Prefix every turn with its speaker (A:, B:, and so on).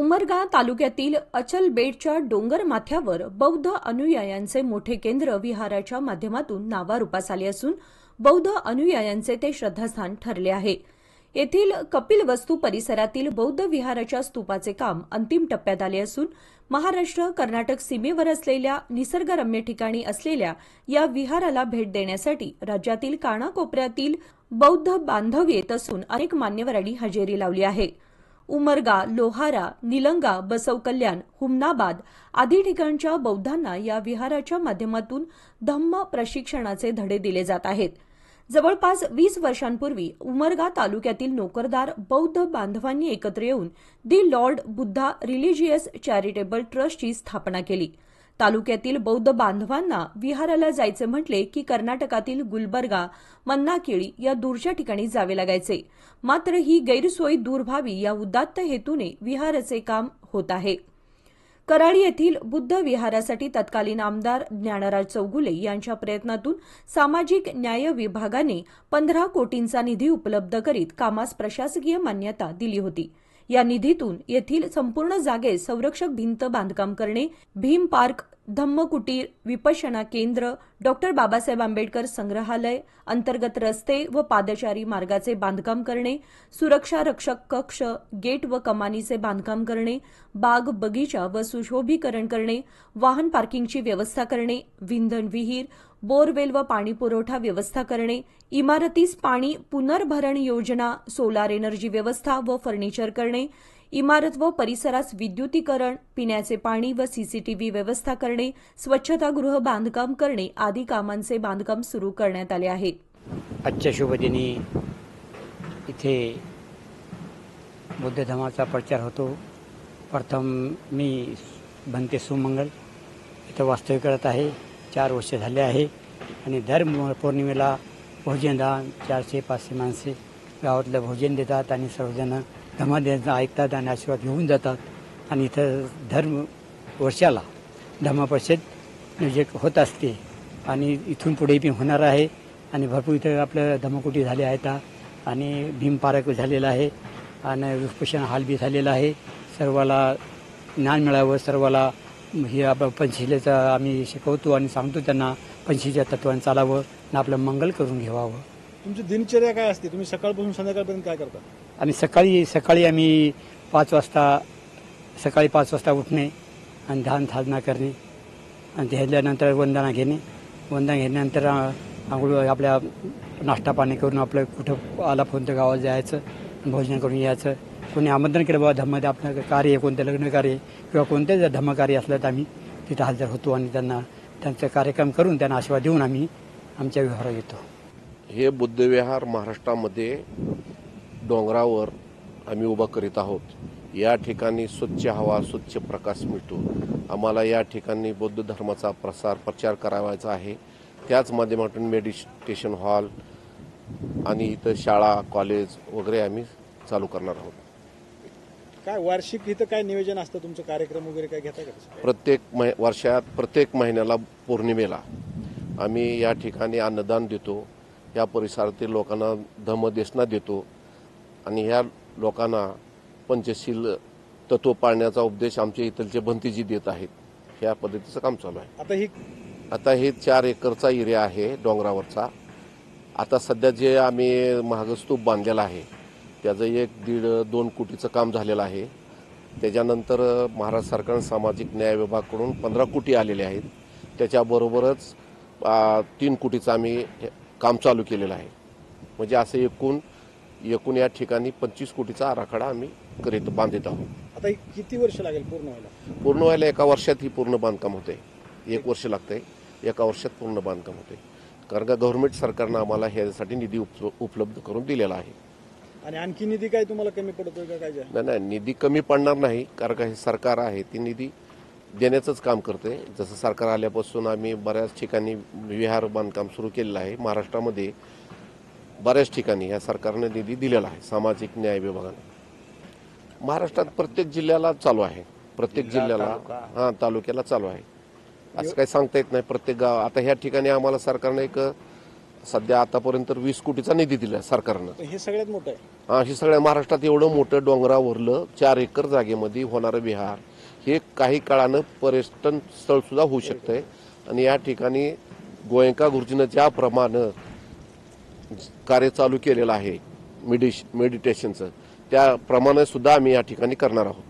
A: उमरगा तालुक्यातील अचलबेटच्या डोंगर माथ्यावर बौद्ध अनुयायांचे मोठे केंद्र विहाराच्या माध्यमातून नावारूपास आले असून बौद्ध अनुयायांचे ते श्रद्धास्थान ठरले आहे। येथील कपिलवस्तू परिसरातील बौद्ध विहाराच्या स्तूपाचे काम अंतिम टप्प्यात आले असून महाराष्ट्र कर्नाटक सीमेवर असलेल्या निसर्गरम्य ठिकाणी असलेल्या या विहाराला भेट देण्यासाठी राज्यातील कानाकोपऱ्यातील बौद्ध बांधव येत असून अनेक मान्यवरांनी हजेरी लावली आहे। उमरगा, लोहारा, निलंगा, बसव कल्याण, हुमनाबाद आदी ठिकाणच्या बौद्धांना या विहाराच्या माध्यमातून धम्म प्रशिक्षणाचे धडे दिले जात आहेत। जवळपास 20 वर्षांपूर्वी उमरगा तालुक्यातील नोकरदार बौद्ध बांधवांनी एकत्र येऊन दी लॉर्ड बुद्धा रिलिजियस चॅरिटेबल ट्रस्टची स्थापना केली। तालुक्यातील बौद्ध बांधवांना विहाराला जायचे म्हटले की कर्नाटकातील गुलबर्गा, मन्नाकिळी या दूरच्या ठिकाणी जावे लागायचे। मात्र ही गैरसोय दूर व्हावी या उदात्त हेतूने विहाराचे काम होत आहे। कराडी येथील बुद्ध विहारासाठी तत्कालीन आमदार ज्ञानराज चौगुले यांच्या प्रयत्नातून सामाजिक न्याय विभागाने 15 कोटींचा निधी उपलब्ध करीत कामास प्रशासकीय मान्यता दिली होती। या निधीतून येथील संपूर्ण जागेस संरक्षक भिंत बांधकाम करणे, भीम पार्क, धम्म कुटीर, विपश्यना केंद्र, डॉ. बाबासाहेब आंबेडकर संग्रहालय, अंतर्गत रस्ते व पादचारी मार्गाचे बांधकाम करणे, सुरक्षा रक्षक कक्ष, गेट व कमानीचे बांधकाम करणे, बाग बगीचा व सुशोभीकरण करणे, वाहन पार्किंगची व्यवस्था करणे, विंधन विहीर, बोरवेल व पाणी पुरवठा व्यवस्था करणे, इमारतीस पाणी पुनर्भरण योजना, सोलार एनर्जी व्यवस्था व फर्निचर करणे, इमारत व परिसरास विद्युतीकरण, पिण्याचे पाणी व सीसीटीव्ही व्यवस्था करणे, स्वच्छतागृह बांधकाम करणे आदी कामांचे बांधकाम सुरू करण्यात आले आहे।
B: आजच्या शुभ दिनी इथे बुद्ध धर्माचा प्रचार होतो। प्रथम मी बनते सुमंगल इथं वास्तव्य करत आहे। 4 वर्ष झाले आहे आणि दर पौर्णिमेला भोजनदान 400-500 माणसे गावातलं भोजन देतात आणि सर्वजण धम्मदेवाचं ऐकतात आणि आशीर्वाद घेऊन जातात। आणि इथं वर्षाला धम्मपरिषद म्हणजे होत असते आणि इथून पुढे बी होणार आहे। आणि भरपूर इथं आपलं धम्मकुटी झाले आहेत आणि भीम पार्क झालेला आहे आणि विपश्यना हॉल बी झालेला आहे। सर्वाला ज्ञान मिळावं, सर्वाला हे आपलं पंचशीलेचं आम्ही शिकवतो आणि सांगतो त्यांना पंचशीलच्या तत्वाने चालावं आणि आपलं मंगल करून घ्यावं।
C: तुमची दिनचर्या काय असते? तुम्ही सकाळपासून संध्याकाळपर्यंत काय करता?
B: आम्ही सकाळी आम्ही 5 वाजता उठणे आणि ध्यान साधना करणे आणि त्याच्यानंतर वंदना घेण्यानंतर आंघोळ आपल्या नाश्ता पाणी करून आपलं कुठं आला फोन तर गावात जायचं, भोजन करून यायचं। कोणी आमंत्रण केलं बाबा धम्म आपलं कार्य, कोणतं लग्न कार्य किंवा कोणतेच धम्मकार्य असलं तर आम्ही तिथं हजर होतो आणि त्यांचा कार्यक्रम करून त्यांना आशीर्वाद देऊन आम्ही आमच्या विहारात येतो।
D: हे बुद्ध विहार महाराष्ट्रामध्ये डोंगरावर आम्ही उभा करीत आहोत। या ठिकाणी स्वच्छ हवा, स्वच्छ प्रकाश मिळतो। आम्हाला या ठिकाणी बौद्ध धर्माचा प्रचार करायचा आहे। त्याच माध्यमातून मेडिटेशन हॉल आणि इथं शाळा, कॉलेज वगैरे आम्ही चालू करणार आहोत।
C: काय वार्षिक इथं काय नियोजन असतं तुमचं? कार्यक्रम वगैरे काय घेता का?
D: प्रत्येक वर्षात प्रत्येक महिन्याला पौर्णिमेला आम्ही या ठिकाणी अन्नदान देतो। या परिसरातील लोकांना धम्मदेशना देतो आणि ह्या लोकांना पंचशील तत्व पाळण्याचा उपदेश आमच्या इथलचे भंतीजी देत आहेत। ह्या पद्धतीचं काम चालू आहे। आता हे 4 एकरचा एरिया आहे डोंगरावरचा। आता सध्या जे आम्ही महागस्तूप बांधलेला आहे त्याचं 1-1.5-2 कोटीचं काम झालेलं आहे। त्याच्यानंतर महाराष्ट्र सरकार सामाजिक न्याय विभागाकडून 15 कोटी आलेले आहेत। त्याच्याबरोबरच 3 कोटीचं आम्ही काम चालू केलेलं आहे। म्हणजे असं एकूण या ठिकाणी 25 कोटीचा आराखडा आम्ही बांधत आहोत।
C: आता किती वर्ष लागेल पूर्ण
D: व्हायला? 1 वर्षात ही पूर्ण बांधकाम होते। 1 वर्ष लागतंय, 1 वर्षात पूर्ण बांधकाम होते। कारण का गव्हर्नमेंट सरकारनं आम्हाला ह्यासाठी निधी उपलब्ध करून दिलेला आहे।
C: आणि आणखी निधी काय तुम्हाला कमी पडतोय का? काय
D: नाही, निधी कमी पडणार नाही। कारण का हे सरकार आहे ती निधी देण्याचंच काम करते। जसं सरकार आल्यापासून आम्ही बऱ्याच ठिकाणी विहार बांधकाम सुरू केलेलं आहे। महाराष्ट्रामध्ये बऱ्याच ठिकाणी या सरकारने निधी दिलेला आहे सामाजिक न्याय विभागाने। महाराष्ट्रात प्रत्येक जिल्ह्याला चालू आहे, प्रत्येक जिल्ह्याला तालुक्याला चालू आहे। असं काही सांगता येत नाही। प्रत्येक गाव आता ह्या ठिकाणी आम्हाला सरकारने एक सध्या आतापर्यंत 20 कोटीचा निधी दिला सरकारनं.
C: पण हे सगळ्यात मोठं आहे.
D: हे सगळ्या महाराष्ट्रात एवढं मोठं डोंगरावरलं 4 एकर जागेमध्ये होणारं विहार हे काही काळानं पर्यटन स्थळ सुद्धा होऊ शकतंय. आणि या ठिकाणी गोयंका गुरुजीनं ज्याप्रमाणे कार्य चालू केलेलं आहे मेडिटेशनचं, त्याप्रमाणे सुद्धा आम्ही या ठिकाणी करणार आहोत.